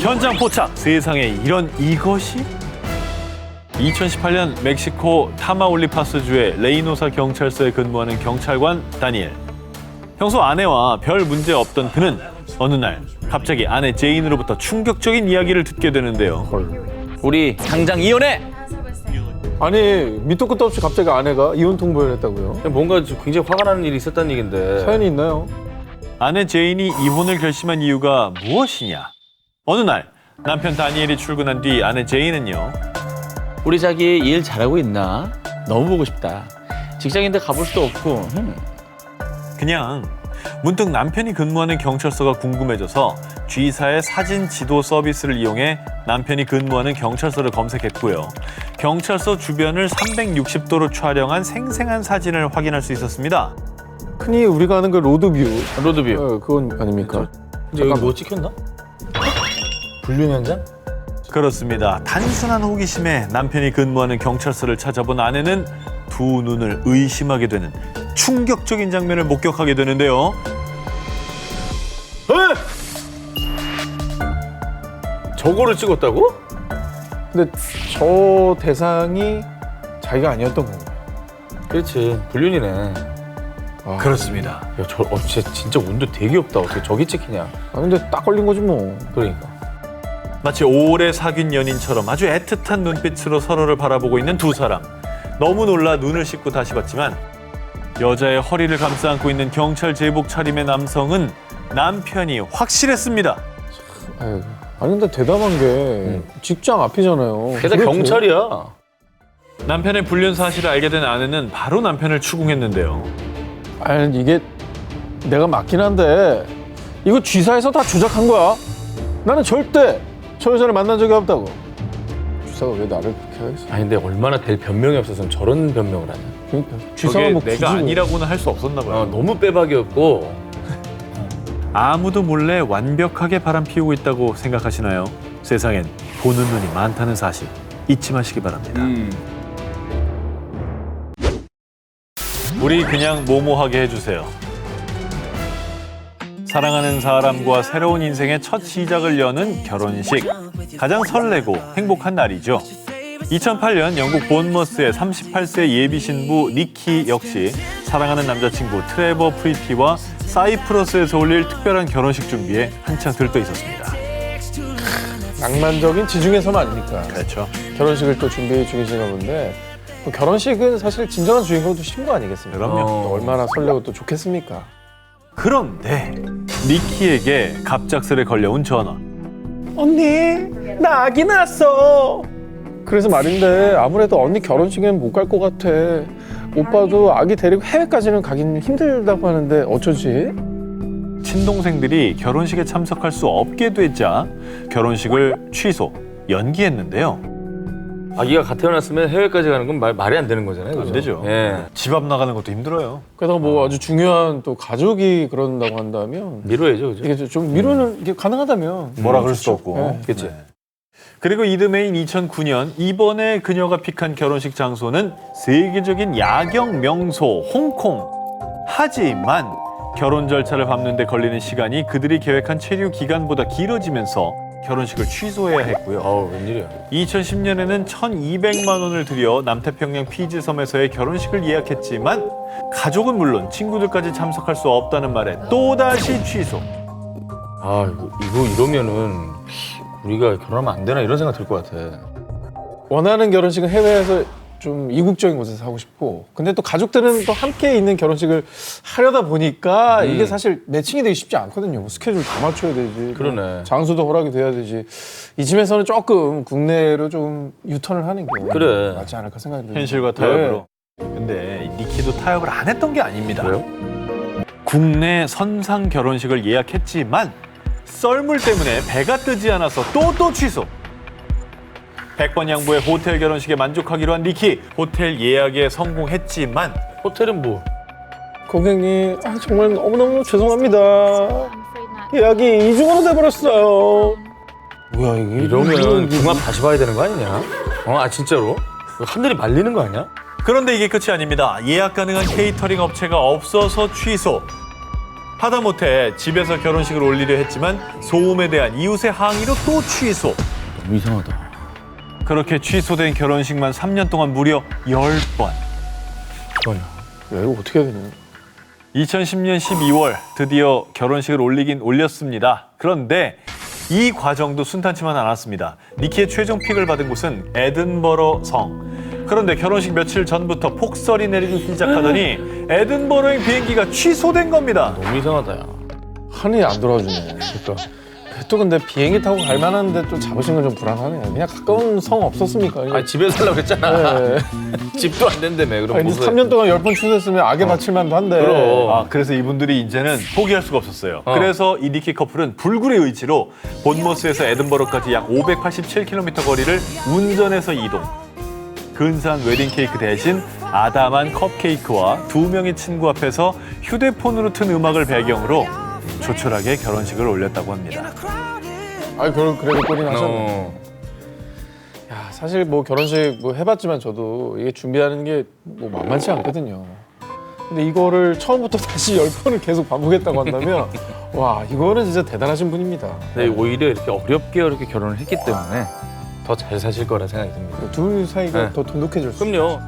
현장 포착! 세상에 이것이? 2018년 멕시코 타마울리파스주의 레이노사 경찰서에 근무하는 경찰관 다니엘. 평소 아내와 별 문제 없던 그는 어느 날 갑자기 아내 제인으로부터 충격적인 이야기를 듣게 되는데요. 우리 당장 이혼해! 아니 밑도 끝도 없이 갑자기 아내가 이혼 통보를 했다고요? 뭔가 굉장히 화가 나는 일이 있었다는 얘긴데. 사연이 있나요? 아내 제인이 이혼을 결심한 이유가 무엇이냐? 어느 날 남편 다니엘이 출근한 뒤 아내 제인은요. 우리 자기 일 잘하고 있나? 너무 보고 싶다. 직장인데 가볼 수도 없고. 그냥 문득 남편이 근무하는 경찰서가 궁금해져서 G사의 사진 지도 서비스를 이용해 남편이 근무하는 경찰서를 검색했고요. 경찰서 주변을 360도로 촬영한 생생한 사진을 확인할 수 있었습니다. 흔히 우리가 아는 그 로드뷰. 로드뷰. 그건 아닙니까? 이제 여기 뭐 찍혔나? 불륜 현장? 그렇습니다. 단순한 호기심에 남편이 근무하는 경찰서를 찾아본 아내는 두 눈을 의심하게 되는 충격적인 장면을 목격하게 되는데요. 저거를 찍었다고? 근데 저 대상이 자기가 아니었던 건가요? 그렇지. 불륜이네. 아, 그렇습니다. 야, 진짜 운도 되게 없다. 어떻게 저기 찍히냐. 아, 근데 딱 걸린 거지 뭐. 그러니까. 마치 오래 사귄 연인처럼 아주 애틋한 눈빛으로 서로를 바라보고 있는 두 사람. 너무 놀라 눈을 씻고 다시 봤지만 여자의 허리를 감싸 안고 있는 경찰 제복 차림의 남성은 남편이 확실했습니다. 아유, 아니 근데 대담한 게 직장 앞이잖아요. 게다가 도대체? 경찰이야. 남편의 불륜 사실을 알게 된 아내는 바로 남편을 추궁했는데요. 아니 이게 내가 맞긴 한데 이거 G사에서 다 조작한 거야. 나는 절대 저 여자를 만난 적이 없다고. G사가 왜 나를 그렇게 하겠어? 아니 근데 얼마나 될 변명이 없었으면 저런 변명을 하냐. 그러니까 G사가 저게 뭐 내가 굳이 뭐- 아니라고는 할 수 없었나 봐요. 너무 빼박이었고. 아무도 몰래 완벽하게 바람 피우고 있다고 생각하시나요? 세상엔 보는 눈이 많다는 사실 잊지 마시기 바랍니다. 우리 그냥 뭐뭐하게 해주세요. 사랑하는 사람과 새로운 인생의 첫 시작을 여는 결혼식. 가장 설레고 행복한 날이죠. 2008년 영국 본머스의 38세 예비 신부 니키 역시 사랑하는 남자친구 트레버 프리티와 사이프러스에서 올릴 특별한 결혼식 준비에 한창 들떠 있었습니다. 낭만적인 지중해 섬 아닙니까? 그렇죠. 결혼식을 또 준비해 주시나 본데 또 결혼식은 사실 진정한 주인공도 신부 아니겠습니까? 그럼요. 또 얼마나 설레고 또 좋겠습니까? 그런데 니키에게 갑작스레 걸려온 전화. 언니, 나 아기 낳았어. 그래서 말인데 아무래도 언니 결혼식엔 못 갈 것 같아. 오빠도 아기 데리고 해외까지는 가긴 힘들다고 하는데 어쩌지? 친동생들이 결혼식에 참석할 수 없게 되자 결혼식을 취소, 연기했는데요. 아기가 갓 태어났으면 해외까지 가는 건 말이 안 되는 거잖아요. 그죠? 안 되죠. 예. 집 앞 나가는 것도 힘들어요. 게다가 뭐 아주 중요한 또 가족이 그런다고 한다면 미뤄야죠, 그죠? 이게 좀 미루는 이게 가능하다면 뭐라 그럴 수도 없고. 네. 그치. 그리고 이듬해인 2009년 이번에 그녀가 픽한 결혼식 장소는 세계적인 야경 명소 홍콩. 하지만 결혼 절차를 밟는 데 걸리는 시간이 그들이 계획한 체류 기간보다 길어지면서 결혼식을 취소해야 했고요. 어우, 웬일이야. 2010년에는 1,200만 원을 들여 남태평양 피지섬에서의 결혼식을 예약했지만 가족은 물론 친구들까지 참석할 수 없다는 말에 또다시 취소. 아, 이거 이러면은 우리가 결혼하면 안 되나 이런 생각 들 것 같아. 원하는 결혼식은 해외에서 좀 이국적인 곳에서 하고 싶고 근데 또 가족들은 또 함께 있는 결혼식을 하려다 보니까 이게 사실 매칭이 되기 쉽지 않거든요. 뭐 스케줄 다 맞춰야 되지. 그러네. 뭐 장소도 허락이 돼야 되지. 이쯤에서는 조금 국내로 좀 유턴을 하는 게 그래. 맞지 않을까 생각이 듭니다. 현실과 타협으로. 근데 니키도 타협을 안 했던 게 아닙니다. 그래요? 국내 선상 결혼식을 예약했지만 썰물 때문에 배가 뜨지 않아서 또 취소. 100번 양보의 호텔 결혼식에 만족하기로 한 니키. 호텔 예약에 성공했지만 호텔은 뭐? 고객님, 정말 너무너무 죄송합니다. 예약이 2주간으로 돼버렸어요. 뭐야 이게? 이러면 궁합 다시 봐야 되는 거 아니냐? 진짜로? 하늘이 말리는 거 아니야? 그런데 이게 끝이 아닙니다. 예약 가능한 케이터링 업체가 없어서 취소. 하다못해 집에서 결혼식을 올리려 했지만 소음에 대한 이웃의 항의로 또 취소. 너무 이상하다. 그렇게 취소된 결혼식만 3년 동안 무려 10번. 야, 이거 어떻게 해야 되냐. 2010년 12월 드디어 결혼식을 올리긴 올렸습니다. 그런데 이 과정도 순탄치만 않았습니다. 니키의 최종 픽을 받은 곳은 에든버러 성. 그런데 결혼식 며칠 전부터 폭설이 내리기 시작하더니 에든버러행 비행기가 취소된 겁니다. 너무 이상하다, 야. 하늘이 안 돌아주네. 그러니까 또 근데 비행기 타고 갈 만한데 또 잡으신 건 좀 불안하네. 그냥 가까운 성 없었습니까? 아니, 집에 살려고 그랬잖아. 네. 집도 안 된다며, 그럼 아니, 무슨. 3년 동안 10번 추수했으면 악에 바칠 만도 한데. 그럼. 아, 그래서 이분들이 이제는 포기할 수가 없었어요. 그래서 이 니키 커플은 불굴의 의지로 본머스에서 에든버러까지 약 587km 거리를 운전해서 이동. 근사한 웨딩 케이크 대신 아담한 컵케이크와 2명의 친구 앞에서 휴대폰으로 튼 음악을 배경으로 조촐하게 결혼식을 올렸다고 합니다. 그래도 꼴이 나셨네. 야, 사실 뭐 결혼식 뭐 해봤지만 저도 이게 준비하는 게 뭐 만만치 않거든요. 근데 이거를 처음부터 다시 10번을 계속 반복했다고 한다면 와, 이거는 진짜 대단하신 분입니다. 네, 오히려 이렇게 어렵게 결혼을 했기 때문에 더 잘 사실 거라 생각이 듭니다. 둘 사이가 네. 더 돈독해졌어요. 그럼요.